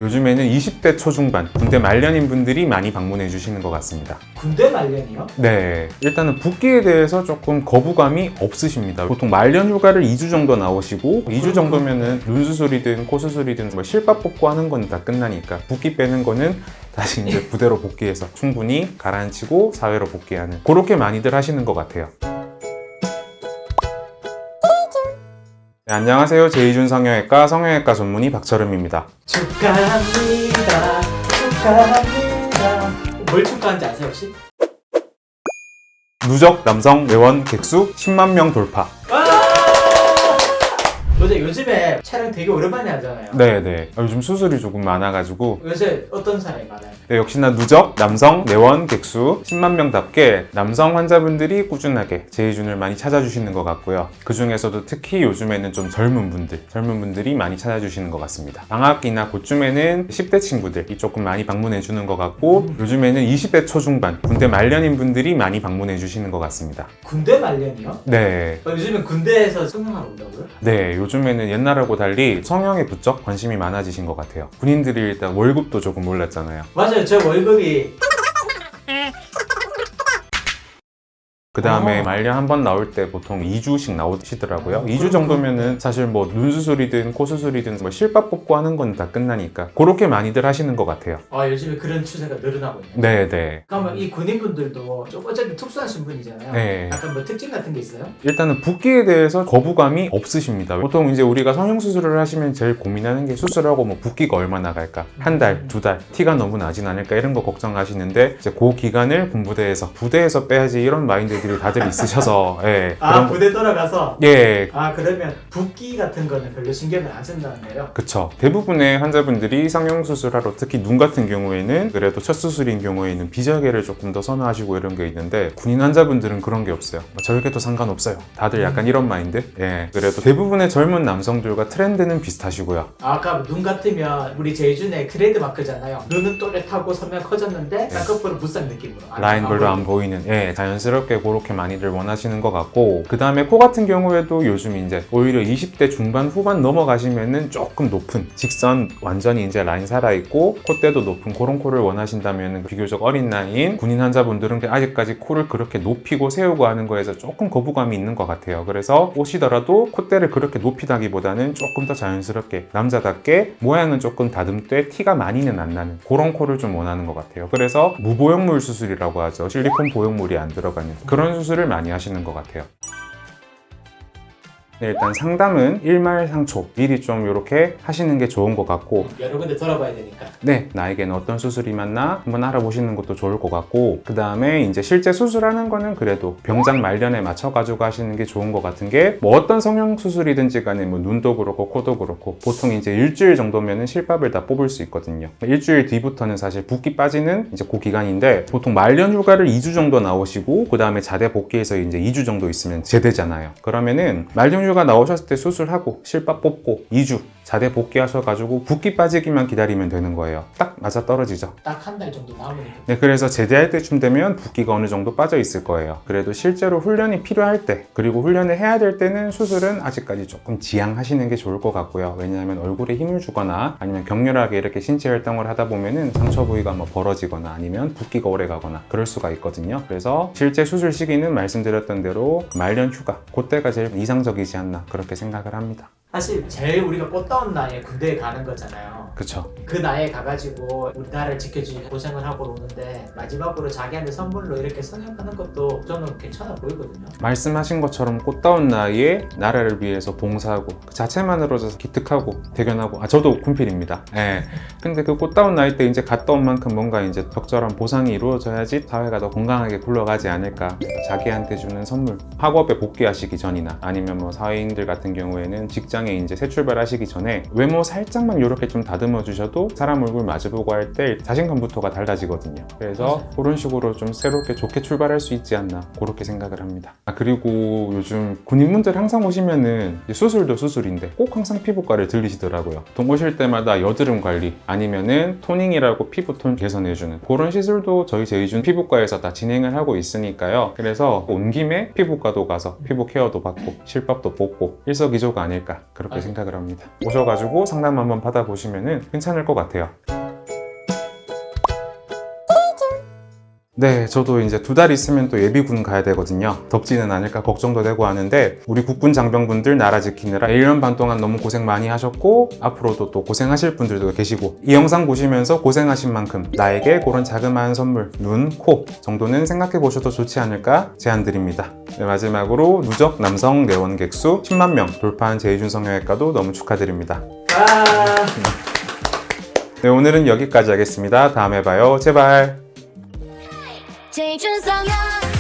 요즘에는 20대 초중반, 군대 말년인 분들이 많이 방문해 주시는 것 같습니다. 군대 말년이요? 네, 일단은 붓기에 대해서 조금 거부감이 없으십니다. 보통 말년 휴가를 2주 정도 나오시고 2주 정도면은 눈 수술이든 코 수술이든 뭐 실밥 뽑고 하는 건 다 끝나니까 붓기 빼는 거는 다시 이제 부대로 복귀해서 충분히 가라앉히고 사회로 복귀하는 그렇게 많이들 하시는 것 같아요. 네, 안녕하세요. 제이준 성형외과 성형외과 전문의 박철음입니다. 축하합니다. 축하합니다. 뭘 축하한지 아세요 혹시? 누적 남성 내원 객수 10만 명 돌파. 요즘에 촬영 되게 오랜만에 하잖아요. 네네. 요즘 수술이 조금 많아가지고 요새 어떤 사람이 많아요? 네, 역시나 누적 남성 내원 객수 10만 명답게 남성 환자분들이 꾸준하게 제이준을 많이 찾아주시는 것 같고요. 그 중에서도 특히 요즘에는 좀 젊은 분들이 많이 찾아주시는 것 같습니다. 방학이나 그쯤에는 10대 친구들이 조금 많이 방문해 주는 것 같고 요즘에는 20대 초중반, 군대 말년인 분들이 많이 방문해 주시는 것 같습니다. 군대 말년이요? 네. 요즘엔 군대에서 성형하러 온다고요? 네, 요즘에는 옛날하고 달리 성형에 부쩍 관심이 많아지신 것 같아요. 군인들이 일단 월급도 조금 올랐잖아요. 맞아요. 제 월급이 그 다음에 말년 한 번 나올 때 보통 2주씩 나오시더라고요. 2주 정도면은 사실 뭐 눈 수술이든 코 수술이든 뭐 실밥 뽑고 하는 건 다 끝나니까 그렇게 많이들 하시는 것 같아요. 요즘에 그런 추세가 늘어나고 있네요. 네네. 그러면 이 군인분들도 좀 어차피 특수하신 분이잖아요. 네. 약간 뭐 특징 같은 게 있어요? 일단은 붓기에 대해서 거부감이 없으십니다. 보통 이제 우리가 성형수술을 하시면 제일 고민하는 게 수술하고 뭐 붓기가 얼마나 갈까? 한 달, 두 달, 티가 너무 나진 않을까? 이런 거 걱정하시는데 이제 그 기간을 부대에서 빼야지 이런 마인드들이 다들 있으셔서 예. 그런 거- 부대 돌아가서 예. 그러면 붓기 같은 거는 별로 신경을 안 쓴다는 거예요? 그쵸. 대부분의 환자분들이 성형수술하러 특히 눈 같은 경우에는 그래도 첫 수술인 경우에는 비자개를 조금 더 선호하시고 이런 게 있는데 군인 환자분들은 그런 게 없어요. 절개도 상관없어요. 다들 약간 이런 마인드? 예. 그래도 대부분의 젊은 남성들과 트렌드는 비슷하시고요. 아까 눈 같으면 우리 제이준의 트레이드 마크잖아요. 눈은 또렷하고 선명 커졌는데 쌍꺼풀은 무쌍 느낌으로. 라인 별로 안 보이는 예, 자연스럽게 그렇게 많이들 원하시는 것 같고 그 다음에 코 같은 경우에도 요즘 이제 오히려 20대 중반 후반 넘어가시면은 조금 높은 직선 완전히 이제 라인 살아있고 콧대도 높은 그런 코를 원하신다면 비교적 어린 나이인 군인 환자분들은 아직까지 코를 그렇게 높이고 세우고 하는 거에서 조금 거부감이 있는 것 같아요. 그래서 오시더라도 콧대를 그렇게 높이다기보다는 조금 더 자연스럽게 남자답게 모양은 조금 다듬되 티가 많이는 안 나는 그런 코를 좀 원하는 것 같아요. 그래서 무보형물 수술이라고 하죠. 실리콘 보형물이 안 들어가는 그런 수술을 많이 하시는 것 같아요. 네, 일단 상담은 일말상초 미리 좀 이렇게 하시는 게 좋은 것 같고 여러 군데 돌아봐야 되니까. 네, 나에게는 어떤 수술이 맞나 한번 알아보시는 것도 좋을 것 같고 그 다음에 이제 실제 수술하는 거는 그래도 병장 말년에 맞춰 가지고 하시는 게 좋은 것 같은 게 뭐 어떤 성형 수술이든지 간에 뭐 눈도 그렇고 코도 그렇고 보통 이제 일주일 정도면은 실밥을 다 뽑을 수 있거든요. 일주일 뒤부터는 사실 붓기 빠지는 이제 그 기간인데 보통 말년 휴가를 2주 정도 나오시고 그 다음에 자대 복귀해서 이제 2주 정도 있으면 제대잖아요. 그러면은 말년 휴가 나오셨을 때 수술하고 실밥 뽑고 2주 자대 복귀하셔가지고 붓기 빠지기만 기다리면 되는 거예요. 딱 맞아 떨어지죠. 딱 한 달 정도 남으니까. 네, 그래서 제대할 때쯤 되면 붓기가 어느 정도 빠져 있을 거예요. 그래도 실제로 훈련이 필요할 때 그리고 훈련을 해야 될 때는 수술은 아직까지 조금 지양하시는 게 좋을 것 같고요. 왜냐하면 얼굴에 힘을 주거나 아니면 격렬하게 이렇게 신체 활동을 하다 보면은 상처 부위가 뭐 벌어지거나 아니면 붓기가 오래 가거나 그럴 수가 있거든요. 그래서 실제 수술 시기는 말씀드렸던 대로 말년 휴가 그때가 제일 이상적이지 않나 그렇게 생각을 합니다. 사실 제일 우리가 꽃다운 나이에 군대에 가는 거잖아요. 그쵸. 그 나이에 가가지고 우리나라를 지켜주기 고생을 하고 오는데 마지막으로 자기한테 선물로 이렇게 성형하는 것도 저는 괜찮아 보이거든요. 말씀하신 것처럼 꽃다운 나이에 나라를 위해서 봉사하고 그 자체만으로도 기특하고 대견하고 저도 군필입니다. 예. 근데 그 꽃다운 나이 때 이제 갔다 온 만큼 뭔가 이제 적절한 보상이 이루어져야지 사회가 더 건강하게 굴러가지 않을까. 자기한테 주는 선물 학업에 복귀하시기 전이나 아니면 뭐 사회인들 같은 경우에는 직장에 이제 새 출발하시기 전에 외모 살짝만 이렇게 좀 다듬어 주셔도 사람 얼굴 마주보고 할 때 자신감부터가 달라지거든요. 그래서 그런 식으로 좀 새롭게 좋게 출발할 수 있지 않나 그렇게 생각을 합니다. 그리고 요즘 군인분들 항상 오시면은 수술도 수술인데 꼭 항상 피부과를 들리시더라고요. 보통 오실 때마다 여드름 관리 아니면은 토닝이라고 피부톤 개선해주는 그런 시술도 저희 제이준 피부과에서 다 진행을 하고 있으니까요. 그래서 온 김에 피부과도 가서 피부 케어도 받고 실밥도 뽑고 일석이조가 아닐까 그렇게 생각을 합니다. 오셔가지고 상담 한번 받아보시면 괜찮을 것 같아요. 네, 저도 이제 2달 있으면 또 예비군 가야 되거든요. 덥지는 않을까 걱정도 되고 하는데 우리 국군 장병분들 나라 지키느라 1년 반 동안 너무 고생 많이 하셨고 앞으로도 또 고생하실 분들도 계시고 이 영상 보시면서 고생하신 만큼 나에게 그런 자그마한 선물, 눈, 코 정도는 생각해 보셔도 좋지 않을까 제안드립니다. 네, 마지막으로 누적 남성 내원객 수 10만 명 돌파한 제이준 성형외과도 너무 축하드립니다. 네, 오늘은 여기까지 하겠습니다. 다음에 봐요. 제발. 제이준 성형